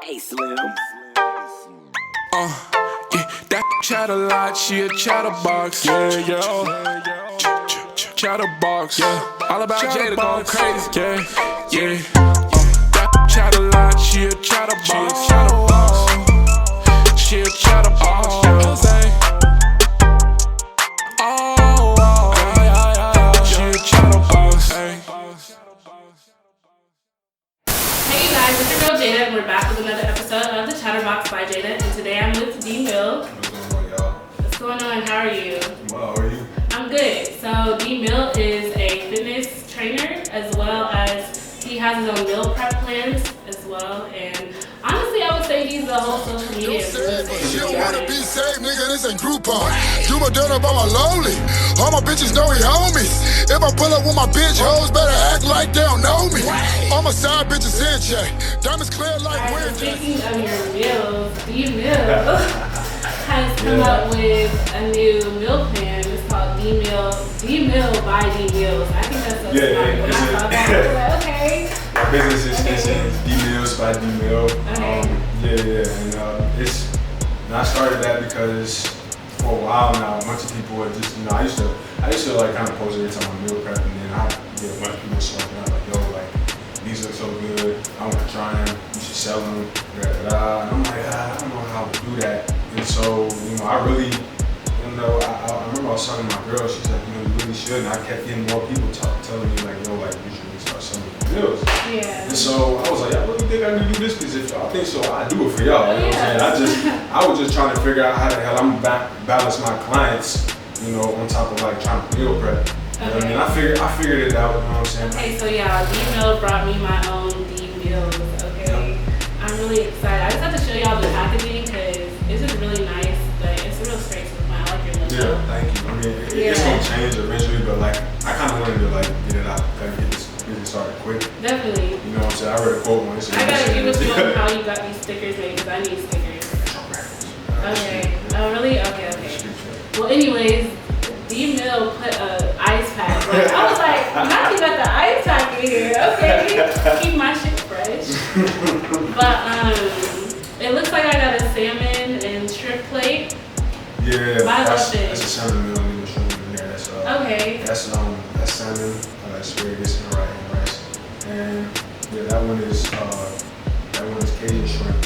Hey, Slim. Yeah, that chat a lot, she a chatterbox. Yeah. Chatterbox, yeah. All about Jada going crazy. Yeah. That chat a lot, she a chatterbox. She a chatterbox. Jose. She a chatterbox. Hey you guys, it's your girl Jada, and we're back with another episode of the Chatterbox by Jada. And today I'm with DMill. What's going on, y'all? What's going on? How are you? Well, how are you? I'm good. So DMill is a fitness trainer, as well as he has his own meal prep plans as well. And honestly, I would say he's a whole social media influencer. You don't wanna be saved, nigga, this ain't Groupon. You my done up on my lonely. All my bitches know we homies. If I pull up with my bitch hoes, better act like they don't know me. All my side bitches in check. Diamonds clear like Alright, wind so check. speaking of your meals, DMill has come up with a new meal plan. It's called DMeals By DMeals. I think that's so smart. When I saw that, I was like, okay. My business extension is DMeals by DMill. Okay. And I started that because for a while now, a bunch of people are just, I used to like kind of post every time I meal prep, and then I get a bunch of people showing up like, yo, like, these look so good, I want to try them, you should sell them, and I'm like, I don't know how to do that. And so, I really, I remember I was talking to my girl, she's like, you really should, and I kept getting more people telling me like, yo, like, you should really start selling meals. Yeah. And so I was like, I really think I need to do this, because if y'all think so, I do it for y'all. You know what I'm saying? I was just trying to figure out how the hell I'm balance my clients, on top of like trying to meal prep. You know what I mean? I figured it out, you know what I'm saying? Okay, so yeah, DMill brought me my own DMeals, okay? Yep. I'm really excited. I just have to show y'all the packaging because it's just really nice, but it's a real straight to the point. I like your logo. Yeah, thank you. I mean, it's gonna change eventually, but like, I kind of wanted to like get it out, kind of get this business started quick. Definitely. You know what I'm saying? I read a quote once. I gotta give it to you how you got these stickers made because I need stickers. Okay. Oh, really? Okay. Well, anyways, DMill put a ice pack. Like, I was like, now you got the ice pack in here. Okay, keep my shit fresh. But it looks like I got a salmon and shrimp plate. Yeah, that's a salmon meal and a shrimp in there. That's okay. That's salmon, asparagus, and rice. And yeah, that one is Cajun shrimp,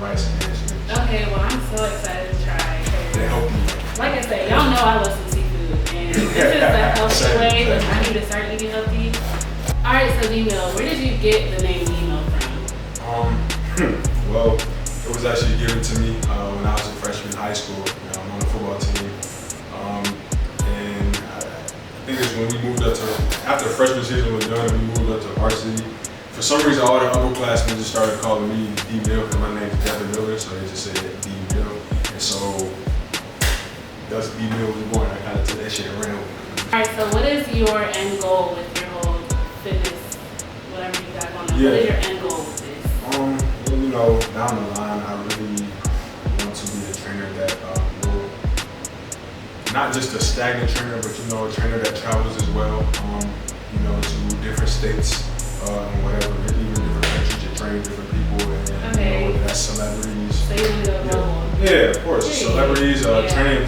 rice and spinach. Okay, well I'm so excited to try. They help you. Like I said, y'all know I love some seafood, and this is a healthy way that I need to start eating healthy. All right, so DMill, where did you get the name DMill from? Well, it was actually given to me when I was a freshman in high school. I'm on the football team, and I think it's when we moved up to after the freshman season was done, we moved up to varsity. For some reason, all the upperclassmen just started calling me DMill because my name is Devin Miller, so they just said DMill, and so that's DMill was born. I kind of took that shit and ran with it. All right, so what is your end goal with your whole fitness, whatever you got going on? Yeah. What is your end goal with this? Down the line, I really want to be a trainer that will, not just a stagnant trainer, but a trainer that travels as well, to different states, whatever, even different countries to train different people, and whether that's celebrities. So you want to go global? Yeah, of course. Celebrities, training,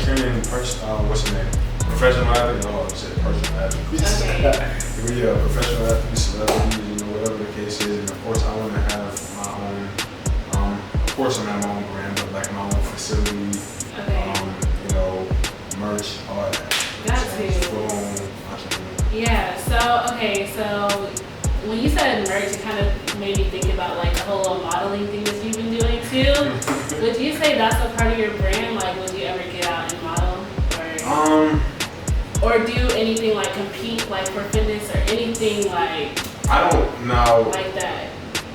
what's the name? Professional athletes. Oh, I said personal athletes. Okay. Yeah, professional athletes, celebrities, whatever the case is, and of course I want to have my own. Of course, I'm at my own brand, but like my own facility. Okay. Merch, all that. Got to. Full-on entrepreneur. Yeah. So when you said merch, it kind of made me think about like the whole modeling thing that you've been doing too. Would you say that's a part of your brand? Like, would you ever get out and model, or do anything like compete, like for fitness or anything like? I don't know. Like that.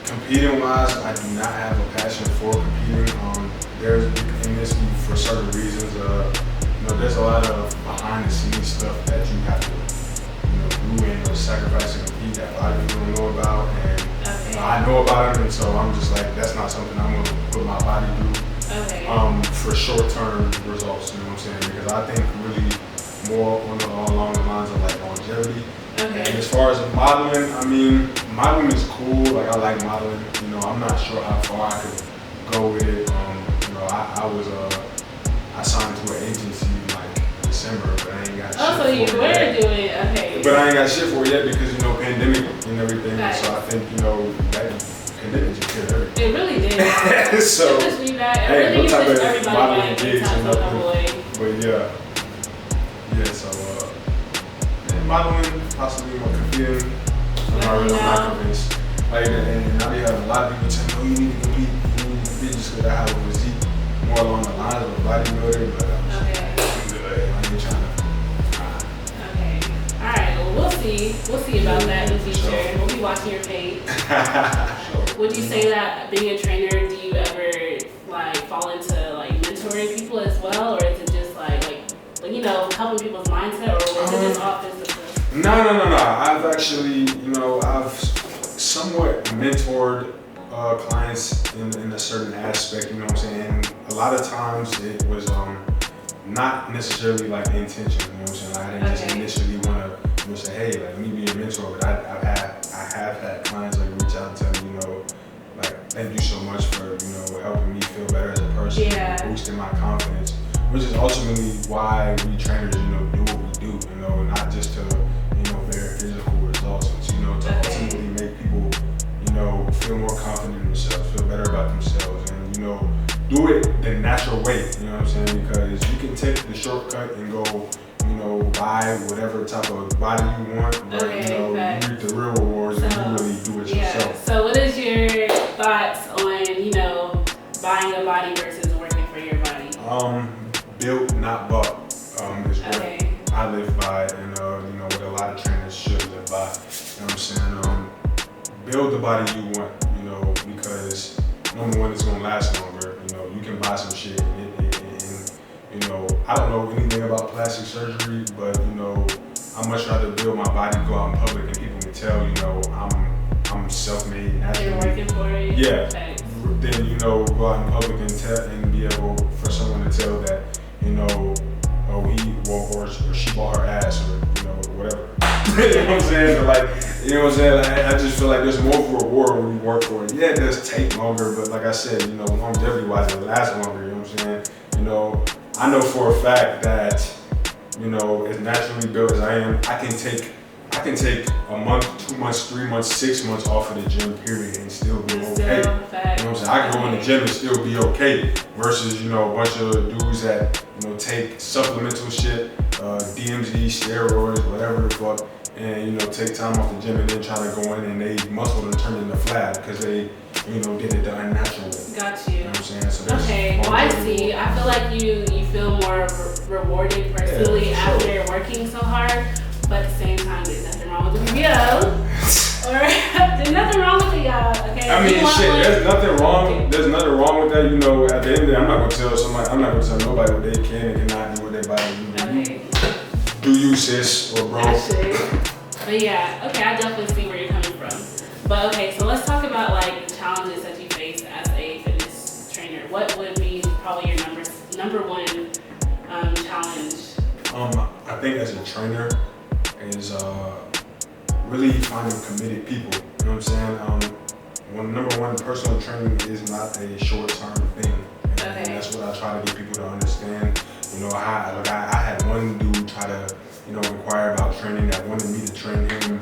Competing wise, I do not have a passion for competing. There's in this for certain reasons. There's a lot of behind the scenes stuff that you have to do and sacrifice to compete that a lot of people don't know about, and I know about it, and so I'm just like, that's not something I'm going to put my body through. Okay. For short-term results, you know what I'm saying? Because I think really more along the lines of like longevity Okay. And as far as modeling, I mean, modeling is cool. Like I like modeling. You know, I'm not sure how far I could go with it. You know, I signed to an agency like December, but I ain't got shit Oh, so you for were it yet. doing okay. But I ain't got shit for it yet because, you know, pandemic and everything. Right. So I think, you know, that pandemic just killed everything. It really did. So, it pushed me back. It hey, really no type pushed of everybody modeling back gigs in time and some type of way. But yeah, so modeling, possibly more competing. I'm not convinced. Like, and I be having a lot of people tell me, oh, you need to compete just because I have a physique more along the lines of a bodybuilder, but I'm good. I ain't trying to. Okay. All right. Well, we'll see. We'll see about that in the future. Sure. We'll be watching your page. Sure. Would you say that being a trainer, do you ever like fall into like mentoring people as well, or is it just like you know, helping people's mindset, or was it just all physical? No. I've actually, you know, I've somewhat mentored clients in a certain aspect, you know what I'm saying? A lot of times it was not necessarily like the intention, you know what I'm saying? Like, I didn't just initially want to say, hey, like, let me be a mentor, but I have had clients like reach out and tell me, you know, like, thank you so much for, you know, helping me feel better as a person, boosting my confidence, which is ultimately why we trainers, you know, do what we do, you know, not just to, you know, bear physical results, but, you know, to ultimately make people, you know, feel more confident in themselves, feel better about themselves, and, you know, do it the natural way, you know what I'm saying? Because you can take the shortcut and go, you know, buy whatever type of body you want, but, you know, you reap the real rewards if you really do it yourself. So what is your thoughts on, you know, buying a body versus working for your body? Built, not bought, is what I live by, and, you know, what a lot of trainers should live by, you know what I'm saying? Build the body you want, you know, because number one, it's gonna last longer. You know, you can buy some shit, and you know, I don't know anything about plastic surgery, but you know, I much rather build my body, go out in public, and people can tell, you know, I'm self-made naturally. You're working for it. Yeah. Then, you know, go out in public and tell, and be able for someone to tell that, you know, or she bought her ass, or you know, whatever. You know what I'm saying? But like, you know what I'm saying? Like, I just feel like there's more reward when you work for it. Yeah, it does take longer, but like I said, you know, longevity-wise, it lasts longer. You know what I'm saying? You know, I know for a fact that, you know, as naturally built as I am, I can take a month, 2 months, 3 months, 6 months off of the gym period and still be okay. You know what I'm saying? I can go in the gym and still be okay versus, you know, a bunch of dudes that, you know, take supplemental shit, DMZ, steroids, whatever the fuck, and, you know, take time off the gym and then try to go in and they muscle and turn into flat because they, you know, did it the unnatural way. Got you. You know what I'm saying? So okay, well I see. I feel like you feel more rewarded personally after working so hard, but at the same time, there's nothing wrong with the video. Or there's nothing wrong with it, y'all. Okay. I mean, shit. There's nothing wrong. There's nothing wrong with that. You know, at the end of the day, I'm not gonna tell somebody. I'm not gonna tell nobody what they can and cannot do with their body. You know, Okay. Do you, sis or bro? But yeah, okay, I definitely see where you're coming from. But okay, so let's talk about like the challenges that you face as a fitness trainer. What would be probably your number one challenge? I think as a trainer is really finding committed people. You know what I'm saying? Number one, personal training is not a short-term thing. And that's what I try to get people to understand. You know, I had one dude try to, you know, inquire about training that wanted me to train him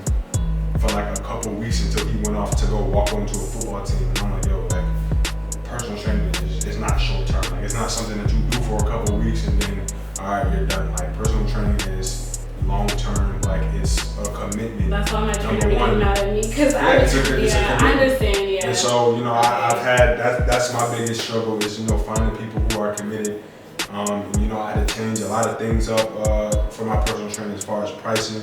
for like a couple weeks until he went off to go walk onto a football team. And I'm like, yo, like, personal training is not short-term. Like, it's not something that you do for a couple weeks and then, all right, you're done. Like, personal training is long-term. Like, it's a commitment. That's why my trainer be getting mad at me because I understand. Yeah. And so, you know, I've had that's my biggest struggle is, you know, finding people who are committed. You know, I had to change a lot of things up for my personal training as far as pricing.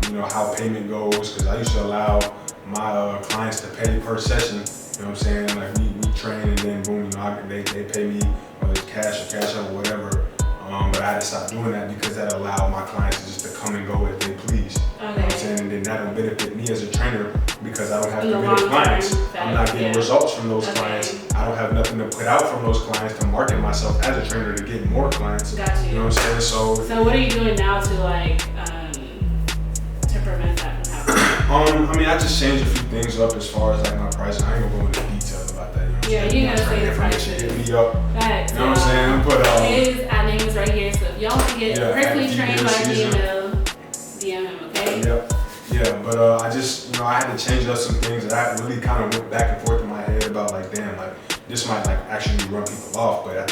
You know, how payment goes, because I used to allow my clients to pay per session. You know what I'm saying? Like we train and then boom, you know, they pay me whether it's cash or cash out or whatever. But I had to stop doing that because that allowed my clients just to come and go as they please. You know what I'm saying? And then that'll benefit me as a trainer because I don't have committed clients. I'm not getting results from those clients. I don't have nothing to put out from those clients to market myself as a trainer to get more clients. Got you. You know what I'm saying? So what are you doing now to like to prevent I mean, I just changed a few things up as far as like my pricing. I ain't gonna go into detail about that. You know what I'm Yeah, saying? you gotta say the Information, prices. hit me up. Facts. You know what I'm saying? But his name is right here, so if y'all want to get personally at trained by DMill DMill, DM him, okay? Yep. Yeah, but I just, I had to change up some things that I really kind of went back and forth in my head about, like, damn, like, this might, like, actually run people off, but at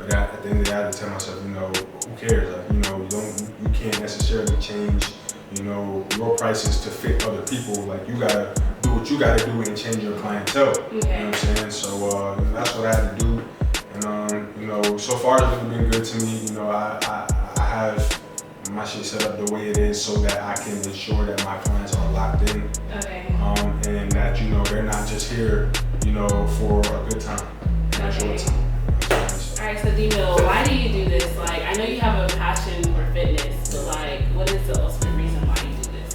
the end of the day, I had to tell myself, who cares? Like, you can't necessarily change, your prices to fit other people. Like, you gotta do what you gotta do and change your clientele. Okay. You know what I'm saying? So that's what I had to do. And, so far it's really been good to me. I have my shit set up the way it is so that I can ensure that my clients are locked in. Okay. And that, they're not just here, for a good time, a short time. Alright, so DMill, why do you do this? Like, I know you have a passion for fitness, but like, what is the ultimate reason why you do this?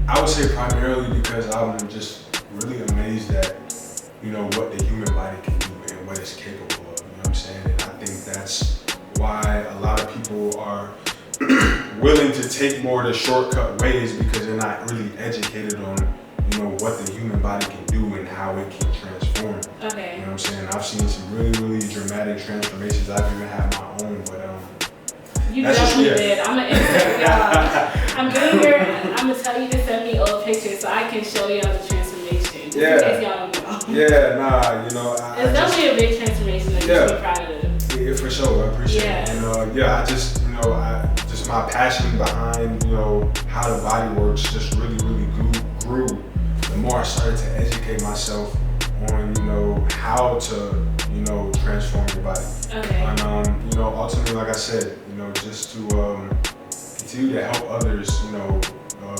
I would say primarily because I'm just really amazed at, what the human body can do and what it's capable of, you know what I'm saying? And I think that's why a lot of people are willing to take more of the shortcut ways because they're not really educated on, what the human body can do and how it can transform. Okay. You know what I'm saying? I've seen some really, really dramatic transformations. I've even had my own, but you that's definitely just, did. I'm gonna insert y'all. I'm doing your. I'm gonna tell you to send me old pictures so I can show y'all the transformation. Just in case y'all don't know. Yeah, nah, it's definitely a big transformation that you should be proud of. Yeah, for sure. I appreciate it. And I just, just my passion behind, how the body works just really, really grew. The more I started to educate myself on, how to, transform your body. Okay. And, ultimately, like I said, just to continue to help others,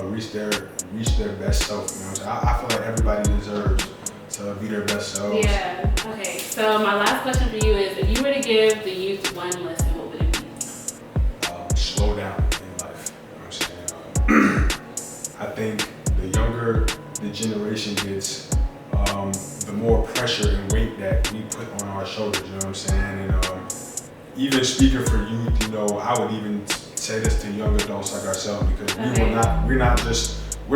reach their best self. You know what I'm saying? I feel like everybody deserves to be their best selves. Yeah. Okay. So my last question for you is, if you were to give the youth one lesson, what would it be? Slow down in life. You know what I'm saying? I think the younger the generation gets, the more pressure and weight that we put on our shoulders. You know what I'm saying? And even speaking for youth, I would even say this to young adults like ourselves because we're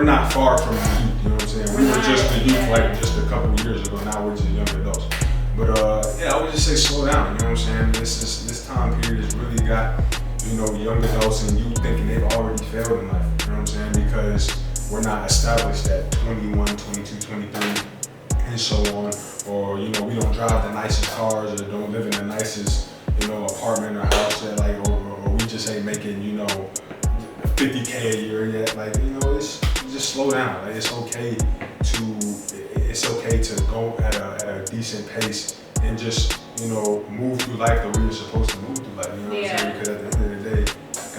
not far from the youth. You know what I'm saying? We were just the youth like just a couple of years ago. Now we're just young adults. But I would just say slow down. You know what I'm saying? This time period has really got young adults and youth thinking they've already failed in life. You know what I'm saying? Because we're not established at 21, 22, 23, and so on. Or we don't drive the nicest cars or don't live in the nicest apartment or house that or we just ain't making $50K a year yet. Like it's just slow down. Like it's okay to go at a decent pace and just move through life the way you're supposed to move through life. You know what I'm saying? Because at the end of the day,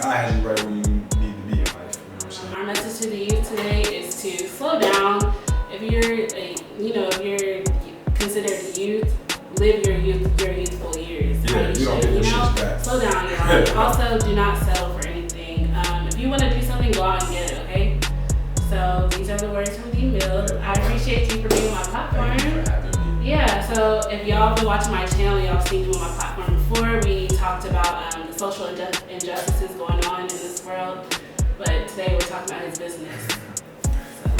God has you right where you need to be in life. You know what I'm saying? Our message to the youth today is to slow down. If you're if you're considered a youth, live your youthful years. Yeah, you don't get your shit back. Slow down, y'all. Also, do not settle for anything. If you want to do something, go out and get it, okay? So these are the words from DMill. I appreciate you for being on my platform. Thank you for having me. Yeah, so if y'all been watching my channel, y'all seen me on my platform before. We talked about the social injustices going on in this world, but today we're talking about his business. So,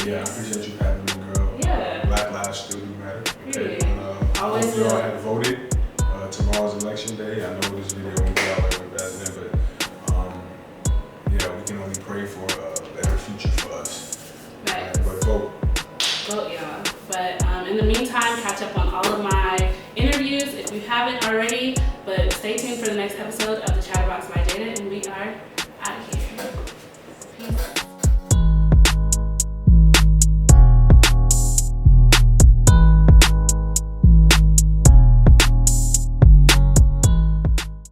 yeah, I appreciate you having me, girl. Yeah. Black lives still do matter. Okay. Always hope y'all have voted. Tomorrow's election day. I know this video won't be out like the president, but we can only pray for a better future for us. Right. But vote. Vote, y'all. But in the meantime, catch up on all of my interviews if you haven't already. But stay tuned for the next episode of the Chatterbox by Jada, and we are